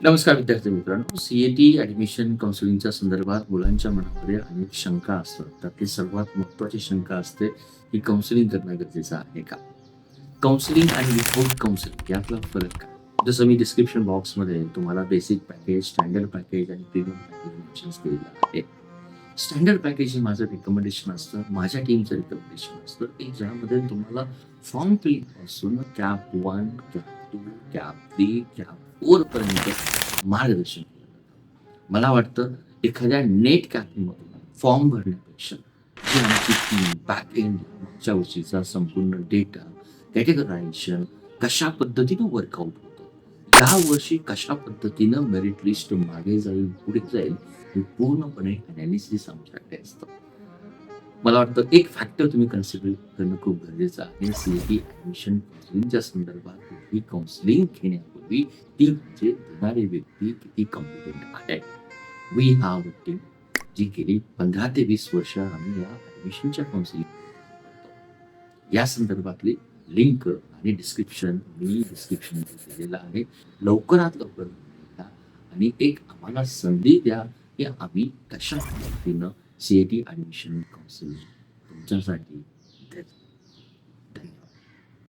नमस्कार विद्यार्थी मित्रांनो, सी-ए-टी ॲडमिशन काउन्सिलिंगच्या संदर्भात मुलांच्या मनामध्ये अनेक शंका असतात. त्यातली सर्वात महत्त्वाची शंका असते, की काउन्सिलिंग करणं गरजेचं आहे का? काउन्सिलिंग आणि विथआऊट काउन्सिलिंग यातला फरक काय? जसं मी डिस्क्रिप्शन बॉक्समध्ये तुम्हाला बेसिक पॅकेज, स्टँडर्ड पॅकेज आणि प्रीमियम पॅकेज मेन्शन्स केलेलं आहे. स्टँडर्ड पॅकेज हे माझं रिकमेंडेशन असतं, माझ्या टीमचं रिकमेंडेशन असतं, की ज्यामध्ये तुम्हाला फॉर्म फिलिंग पासून कॅप 1, कॅप 2, कॅप 3, कॅप 4 पर्यंत मार्गदर्शन केलं जातं. मला वाटतं एखाद्या नेट कॅपिंगमधून फॉर्म भरण्यापेक्षा जी आमची टीम बॅक एंड मागच्या वर्षीचा संपूर्ण डेटा, कॅटेगरायझेशन कशा पद्धतीनं वर्कआउट होतं, यावर्षी कशा पद्धतीनं मेरिट लिस्ट मागे जाईल, पुढे जाईल, हे पूर्णपणे अनालिसिस आमच्याकडे असतं. मला वाटतं एक फॅक्टर तुम्ही कन्सिडर करणं खूप गरजेचं आहे. सी-ए-टी ॲडमिशन काउन्सिलिंगच्या संदर्भात कुठली काउन्सिलिंग घेण्यापूर्वी ती म्हणजे देणारी व्यक्ती किती कॉम्पिटंट आहे. वी हॅव अ टीम जी गेली 15 ते 20 वर्ष आम्ही या ॲडमिशनच्या काउन्सिलिंग या संदर्भातली लिंक आणि डिस्क्रिप्शन मी डिस्क्रिप्शनमध्ये दिलेलं आहे. लवकरात लवकर घ्या आणि एक आम्हाला संधी द्या, की आम्ही कशा पद्धतीनं सी-ए-टी ॲडमिशन काउन्सिलिंग तुमच्यासाठी देतो.